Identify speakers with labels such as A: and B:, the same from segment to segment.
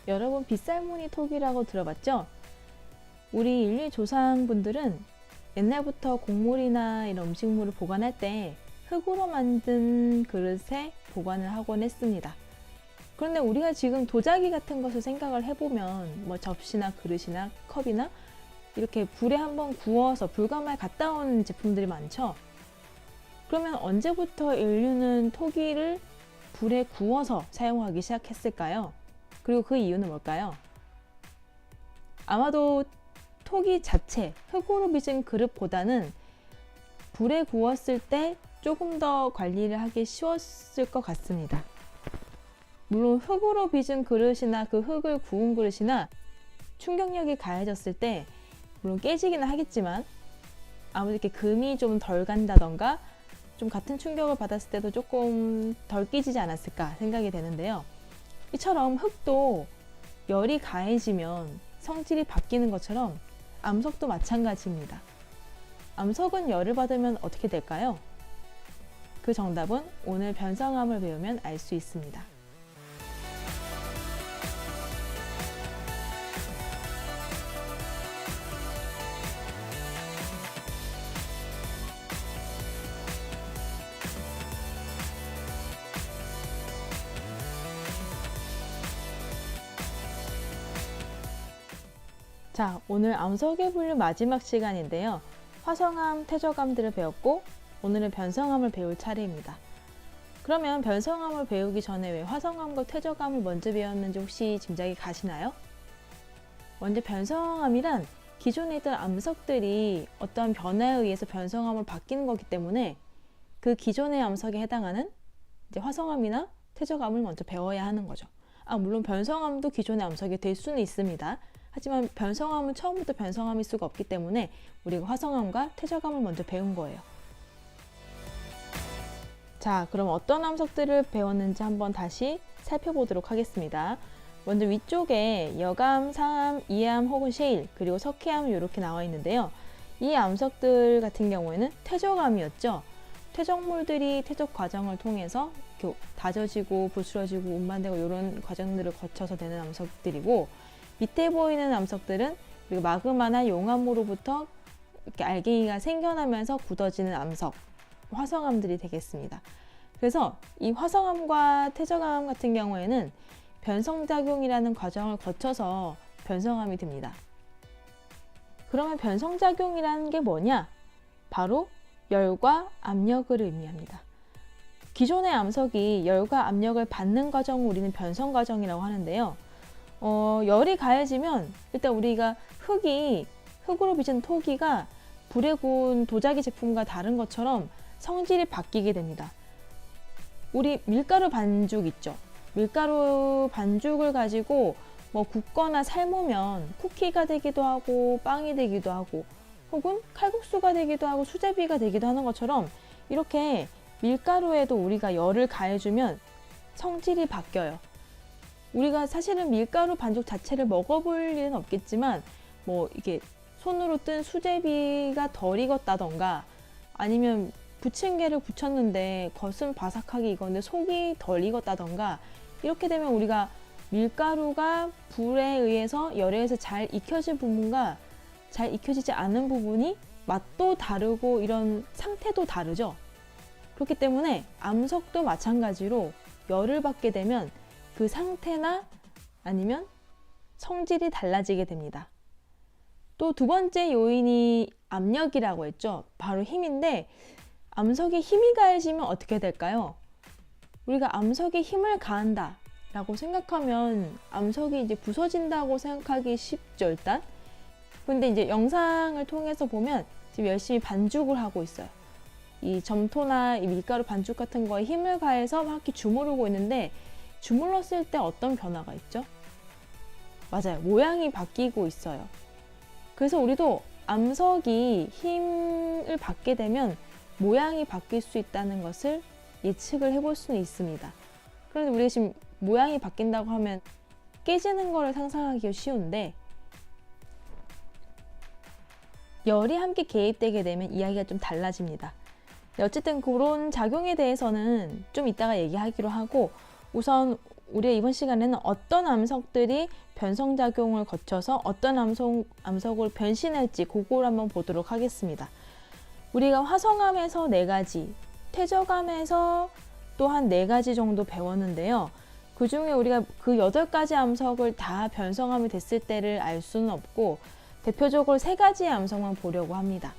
A: 여러분 빗살무늬 토기라고 들어봤죠? 우리 인류 조상분들은 옛날부터 곡물이나 이런 음식물을 보관할 때 흙으로 만든 그릇에 보관을 하곤 했습니다. 그런데 우리가 지금 도자기 같은 것을 생각을 해보면 뭐 접시나 그릇이나 컵이나 이렇게 불에 한번 구워서 불감을 갔다 온 제품들이 많죠. 그러면 언제부터 인류는 토기를 불에 구워서 사용하기 시작했을까요? 그리고 그 이유는 뭘까요? 아마도 토기 자체, 흙으로 빚은 그릇보다는 불에 구웠을 때 조금 더 관리를 하기 쉬웠을 것 같습니다. 물론 흙으로 빚은 그릇이나 그 흙을 구운 그릇이나 충격력이 가해졌을 때 물론 깨지기는 하겠지만 아무래도 이렇게 금이 좀 덜 간다던가 좀 같은 충격을 받았을 때도 조금 덜 깨지지 않았을까 생각이 되는데요. 이처럼 흙도 열이 가해지면 성질이 바뀌는 것처럼 암석도 마찬가지입니다. 암석은 열을 받으면 어떻게 될까요? 그 정답은 오늘 변성암을 배우면 알 수 있습니다. 자, 오늘 암석의 분류 마지막 시간인데요. 화성암, 퇴적암들을 배웠고 오늘은 변성암을 배울 차례입니다. 그러면 변성암을 배우기 전에 왜 화성암과 퇴적암을 먼저 배웠는지 혹시 짐작이 가시나요? 먼저 변성암이란 기존에 있던 암석들이 어떠한 변화에 의해서 변성암으로 바뀌는 거기 때문에 그 기존의 암석에 해당하는 이제 화성암이나 퇴적암을 먼저 배워야 하는 거죠. 물론 변성암도 기존의 암석이 될 수는 있습니다. 하지만 변성암은 처음부터 변성암일 수가 없기 때문에 우리가 화성암과 퇴적암을 먼저 배운 거예요. 자, 그럼 어떤 암석들을 배웠는지 한번 다시 살펴보도록 하겠습니다. 먼저 위쪽에 여암, 상암, 이암 혹은 셰일, 그리고 석회암 이렇게 나와 있는데요. 이 암석들 같은 경우에는 퇴적암이었죠. 퇴적물들이 퇴적 과정을 통해서 이렇게 다져지고 부스러지고 운반되고 이런 과정들을 거쳐서 되는 암석들이고, 밑에 보이는 암석들은 그리고 마그마나 용암으로부터 이렇게 알갱이가 생겨나면서 굳어지는 암석, 화성암들이 되겠습니다. 그래서 이 화성암과 퇴적암 같은 경우에는 변성작용이라는 과정을 거쳐서 변성암이 됩니다. 그러면 변성작용이라는 게 뭐냐? 바로 열과 압력을 의미합니다. 기존의 암석이 열과 압력을 받는 과정을 우리는 변성 과정이라고 하는데요. 열이 가해지면 일단 우리가 흙으로 빚은 토기가 불에 구운 도자기 제품과 다른 것처럼 성질이 바뀌게 됩니다. 우리 밀가루 반죽 있죠? 밀가루 반죽을 가지고 뭐 굽거나 삶으면 쿠키가 되기도 하고 빵이 되기도 하고 혹은 칼국수가 되기도 하고 수제비가 되기도 하는 것처럼 이렇게 밀가루에도 우리가 열을 가해주면 성질이 바뀌어요. 우리가 사실은 밀가루 반죽 자체를 먹어볼 일은 없겠지만 뭐 이게 손으로 뜬 수제비가 덜 익었다던가 아니면 부침개를 부쳤는데 겉은 바삭하게 익었는데 속이 덜 익었다던가 이렇게 되면 우리가 밀가루가 불에 의해서 열에 의해서 잘 익혀진 부분과 잘 익혀지지 않은 부분이 맛도 다르고 이런 상태도 다르죠. 그렇기 때문에 암석도 마찬가지로 열을 받게 되면 그 상태나 아니면 성질이 달라지게 됩니다. 또 두 번째 요인이 압력이라고 했죠. 바로 힘인데 암석에 힘이 가해지면 어떻게 될까요? 우리가 암석에 힘을 가한다 라고 생각하면 암석이 이제 부서진다고 생각하기 쉽죠, 일단. 근데 이제 영상을 통해서 보면 지금 열심히 반죽을 하고 있어요. 이 점토나 이 밀가루 반죽 같은 거에 힘을 가해서 막 이렇게 주무르고 있는데 주물렀을 때 어떤 변화가 있죠? 맞아요. 모양이 바뀌고 있어요. 그래서 우리도 암석이 힘을 받게 되면 모양이 바뀔 수 있다는 것을 예측을 해볼 수는 있습니다. 그런데 우리가 지금 모양이 바뀐다고 하면 깨지는 거를 상상하기가 쉬운데 열이 함께 개입되게 되면 이야기가 좀 달라집니다. 어쨌든 그런 작용에 대해서는 좀 이따가 얘기하기로 하고 우선 우리가 이번 시간에는 어떤 암석들이 변성작용을 거쳐서 어떤 암석을 변신할지 그걸 한번 보도록 하겠습니다. 우리가 화성암에서 4가지, 퇴적암에서 또한 4가지 정도 배웠는데요. 그 중에 우리가 그 8가지 암석을 다 변성암이 됐을 때를 알 수는 없고 대표적으로 3가지의 암석만 보려고 합니다.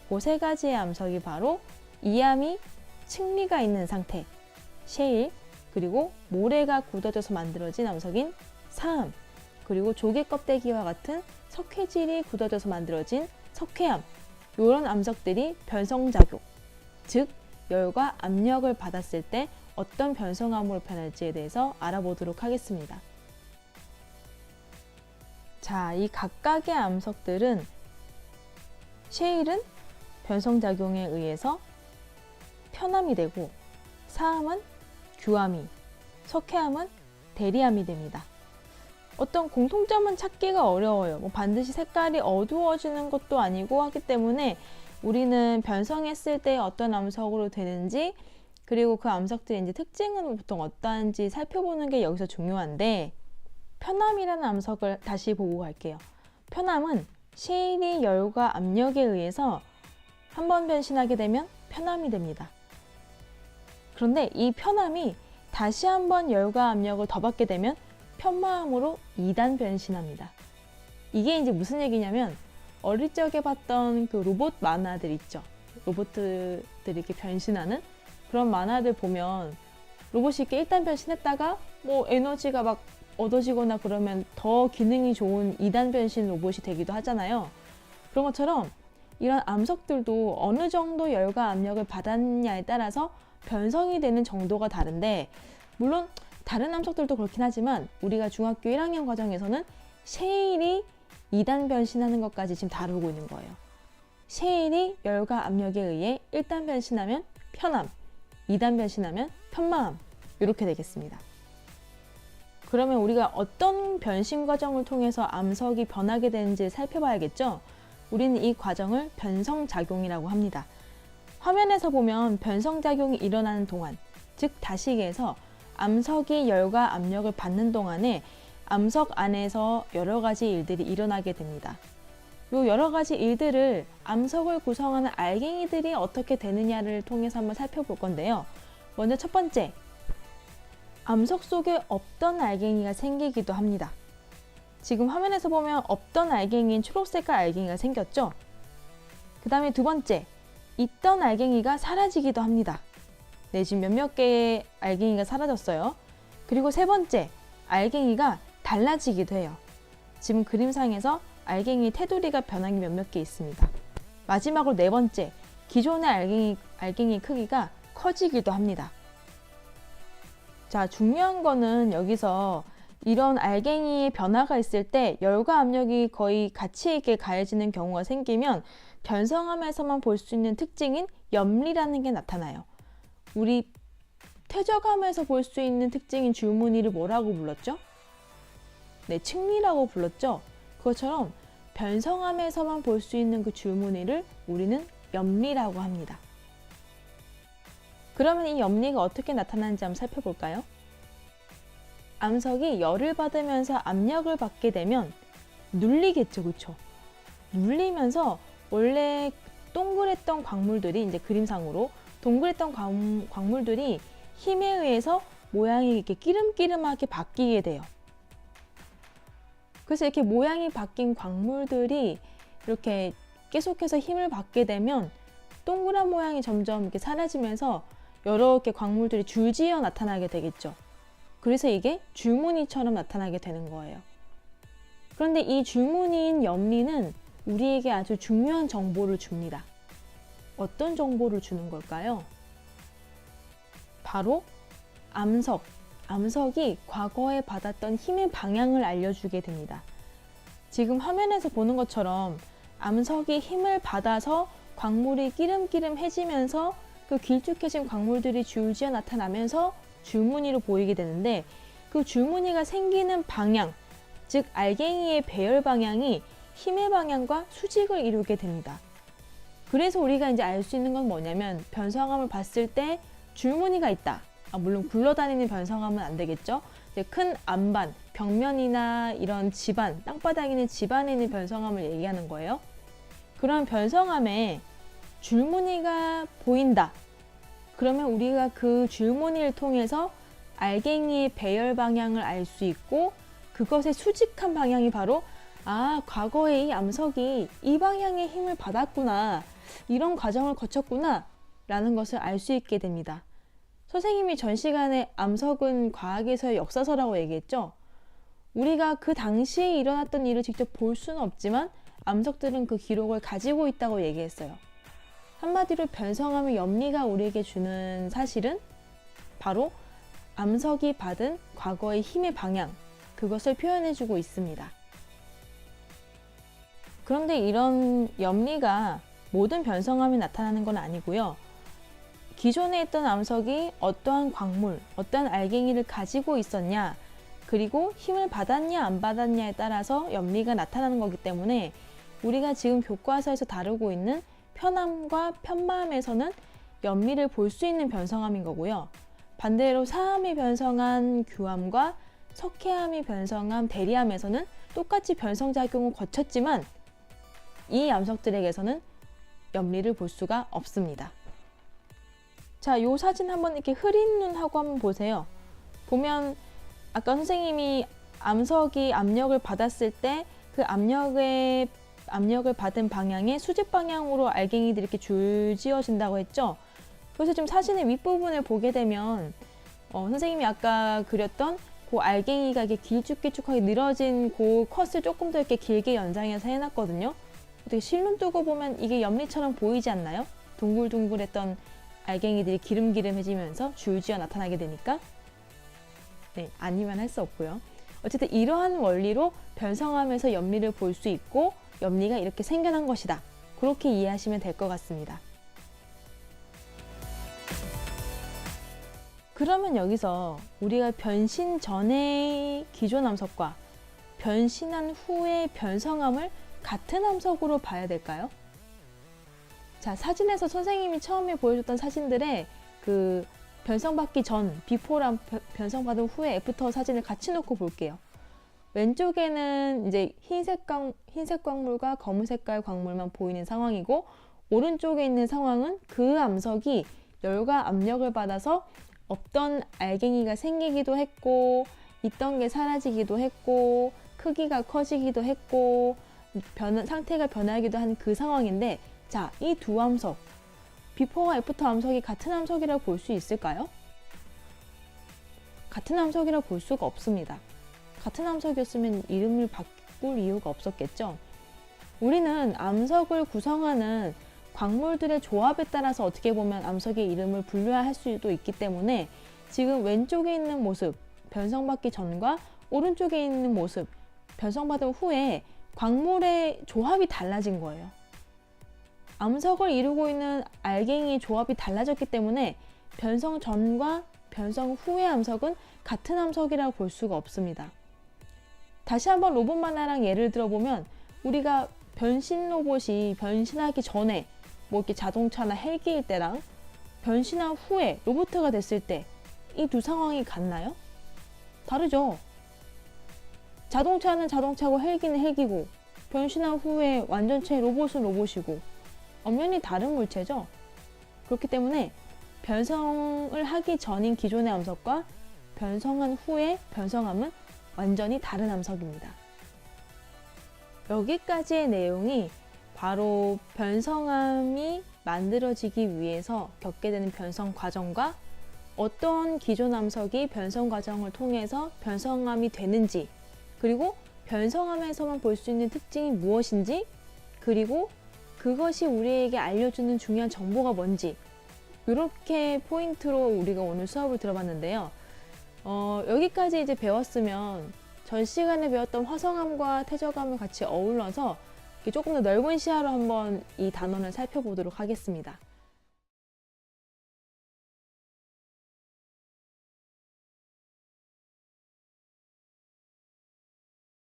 A: 그 3가지의 암석이 바로 이암이 층리가 있는 상태, 셰일, 그리고 모래가 굳어져서 만들어진 암석인 사암, 그리고 조개 껍데기와 같은 석회질이 굳어져서 만들어진 석회암, 이런 암석들이 변성작용, 즉 열과 압력을 받았을 때 어떤 변성암으로 변할지에 대해서 알아보도록 하겠습니다. 자, 이 각각의 암석들은 셰일은 변성작용에 의해서 편암이 되고 사암은 규암이, 석회암은 대리암이 됩니다. 어떤 공통점은 찾기가 어려워요. 반드시 색깔이 어두워지는 것도 아니고 하기 때문에 우리는 변성했을 때 어떤 암석으로 되는지 그리고 그 암석들의 이제 특징은 보통 어떠한지 살펴보는 게 여기서 중요한데 편암이라는 암석을 다시 보고 갈게요. 편암은 셰일이 열과 압력에 의해서 한번 변신하게 되면 편암이 됩니다. 그런데 이 편암이 다시 한번 열과 압력을 더 받게 되면 편마암으로 2단 변신합니다. 이게 이제 무슨 얘기냐면 어릴 적에 봤던 그 로봇 만화들 있죠. 로봇들이 이렇게 변신하는 그런 만화들 보면 로봇이 이렇게 1단 변신했다가 뭐 에너지가 막 얻어지거나 그러면 더 기능이 좋은 2단 변신 로봇이 되기도 하잖아요. 그런 것처럼 이런 암석들도 어느 정도 열과 압력을 받았냐에 따라서 변성이 되는 정도가 다른데 물론 다른 암석들도 그렇긴 하지만 우리가 중학교 1학년 과정에서는 셰일이 2단 변신하는 것까지 지금 다루고 있는 거예요. 셰일이 열과 압력에 의해 1단 변신하면 편암, 2단 변신하면 편마암 이렇게 되겠습니다. 그러면 우리가 어떤 변신 과정을 통해서 암석이 변하게 되는지 살펴봐야겠죠? 우리는 이 과정을 변성작용이라고 합니다. 화면에서 보면 변성작용이 일어나는 동안, 즉 다시계에서 암석이 열과 압력을 받는 동안에 암석 안에서 여러 가지 일들이 일어나게 됩니다. 이 여러 가지 일들을 암석을 구성하는 알갱이들이 어떻게 되느냐를 통해서 한번 살펴볼 건데요. 먼저 첫 번째, 암석 속에 없던 알갱이가 생기기도 합니다. 지금 화면에서 보면 없던 알갱이인 초록색깔 알갱이가 생겼죠? 그 다음에 두 번째, 있던 알갱이가 사라지기도 합니다. 네, 지금 몇몇 개의 알갱이가 사라졌어요. 그리고 세 번째, 알갱이가 달라지기도 해요. 지금 그림상에서 알갱이 테두리가 변한 게 몇몇 개 있습니다. 마지막으로 네 번째, 기존의 알갱이 크기가 커지기도 합니다. 자, 중요한 거는 여기서 이런 알갱이의 변화가 있을 때 열과 압력이 거의 같이 있게 가해지는 경우가 생기면 변성암에서만 볼 수 있는 특징인 염리라는 게 나타나요. 우리 퇴적암에서 볼 수 있는 특징인 줄무늬를 뭐라고 불렀죠? 네, 층리라고 불렀죠? 그것처럼 변성암에서만 볼 수 있는 그 줄무늬를 우리는 염리라고 합니다. 그러면 이 염리가 어떻게 나타나는지 한번 살펴볼까요? 암석이 열을 받으면서 압력을 받게 되면 눌리겠죠, 그렇죠? 눌리면서 원래 동그랬던 광물들이 이제 그림상으로 동그랬던 광물들이 힘에 의해서 모양이 이렇게 끼름끼름하게 바뀌게 돼요. 그래서 이렇게 모양이 바뀐 광물들이 이렇게 계속해서 힘을 받게 되면 동그란 모양이 점점 이렇게 사라지면서 여러 개 광물들이 줄지어 나타나게 되겠죠. 그래서 이게 줄무늬처럼 나타나게 되는 거예요. 그런데 이 줄무늬인 염리는 우리에게 아주 중요한 정보를 줍니다. 어떤 정보를 주는 걸까요? 바로 암석이 과거에 받았던 힘의 방향을 알려주게 됩니다. 지금 화면에서 보는 것처럼 암석이 힘을 받아서 광물이 끼름끼름해지면서 그 길쭉해진 광물들이 줄지어 나타나면서 줄무늬로 보이게 되는데 그 줄무늬가 생기는 방향, 즉 알갱이의 배열 방향이 힘의 방향과 수직을 이루게 됩니다. 그래서 우리가 이제 알 수 있는 건 뭐냐면 변성암을 봤을 때 줄무늬가 있다. 물론 굴러다니는 변성암은 안 되겠죠. 이제 큰 안반, 벽면이나 이런 집안, 땅바닥에 있는 집안에 있는 변성암을 얘기하는 거예요. 그런 변성암에 줄무늬가 보인다. 그러면 우리가 그 줄무늬를 통해서 알갱이의 배열 방향을 알 수 있고 그것의 수직한 방향이 바로 과거에 이 암석이 이 방향의 힘을 받았구나. 이런 과정을 거쳤구나. 라는 것을 알 수 있게 됩니다. 선생님이 전 시간에 암석은 과학에서의 역사서라고 얘기했죠. 우리가 그 당시에 일어났던 일을 직접 볼 수는 없지만 암석들은 그 기록을 가지고 있다고 얘기했어요. 한마디로 변성암의 염리가 우리에게 주는 사실은 바로 암석이 받은 과거의 힘의 방향, 그것을 표현해주고 있습니다. 그런데 이런 염리가 모든 변성암이 나타나는 건 아니고요. 기존에 있던 암석이 어떠한 광물, 어떠한 알갱이를 가지고 있었냐, 그리고 힘을 받았냐 안 받았냐에 따라서 염리가 나타나는 거기 때문에 우리가 지금 교과서에서 다루고 있는 편암과 편마암에서는 염리를 볼 수 있는 변성암인 거고요. 반대로 사암이 변성한 규암과 석회암이 변성한 대리암에서는 똑같이 변성작용을 거쳤지만 이 암석들에게서는 염리를 볼 수가 없습니다. 자, 이 사진 한번 이렇게 흐린 눈하고 한번 보세요. 보면 아까 선생님이 암석이 압력을 받았을 때 그 압력을 받은 방향의 수직 방향으로 알갱이들이 이렇게 줄지어진다고 했죠. 그래서 지금 사진의 윗부분을 보게 되면 선생님이 아까 그렸던 그 알갱이가 이렇게 길쭉길쭉하게 늘어진 그 컷을 조금 더 이렇게 길게 연상해서 해놨거든요. 어떻게 실눈 뜨고 보면 이게 염리처럼 보이지 않나요? 둥글둥글했던 알갱이들이 기름기름해지면서 줄지어 나타나게 되니까. 네, 아니면 할 수 없고요. 어쨌든 이러한 원리로 변성암에서 염리를 볼 수 있고 염리가 이렇게 생겨난 것이다. 그렇게 이해하시면 될 것 같습니다. 그러면 여기서 우리가 변신 전의 기존 암석과 변신한 후의 변성암을 같은 암석으로 봐야 될까요? 자, 사진에서 선생님이 처음에 보여줬던 사진들의 그 변성받기 전, 비포랑 변성받은 후에 애프터 사진을 같이 놓고 볼게요. 왼쪽에는 이제 흰색 광물과 검은색깔 광물만 보이는 상황이고 오른쪽에 있는 상황은 그 암석이 열과 압력을 받아서 없던 알갱이가 생기기도 했고 있던 게 사라지기도 했고 크기가 커지기도 했고 상태가 변하기도 한 그 상황인데 자, 이 두 암석 비포와 애프터 암석이 같은 암석이라고 볼 수 있을까요? 같은 암석이라고 볼 수가 없습니다. 같은 암석이었으면 이름을 바꿀 이유가 없었겠죠. 우리는 암석을 구성하는 광물들의 조합에 따라서 어떻게 보면 암석의 이름을 분류할 수도 있기 때문에 지금 왼쪽에 있는 모습, 변성받기 전과 오른쪽에 있는 모습, 변성받은 후에 광물의 조합이 달라진 거예요. 암석을 이루고 있는 알갱이의 조합이 달라졌기 때문에 변성 전과 변성 후의 암석은 같은 암석이라고 볼 수가 없습니다. 다시 한번 로봇 만화랑 예를 들어보면 우리가 변신 로봇이 변신하기 전에 뭐 이렇게 자동차나 헬기일 때랑 변신한 후에 로봇가 됐을 때 이 두 상황이 같나요? 다르죠. 자동차는 자동차고 헬기는 헬기고 변신한 후에 완전체 로봇은 로봇이고 엄연히 다른 물체죠. 그렇기 때문에 변성을 하기 전인 기존의 암석과 변성한 후의 변성암은 완전히 다른 암석입니다. 여기까지의 내용이 바로 변성암이 만들어지기 위해서 겪게 되는 변성 과정과 어떤 기존 암석이 변성 과정을 통해서 변성암이 되는지, 그리고 변성암에서만 볼 수 있는 특징이 무엇인지, 그리고 그것이 우리에게 알려주는 중요한 정보가 뭔지, 이렇게 포인트로 우리가 오늘 수업을 들어봤는데요. 여기까지 이제 배웠으면 전 시간에 배웠던 화성암과 퇴적암을 같이 어울러서 조금 더 넓은 시야로 한번 이 단원을 살펴보도록 하겠습니다.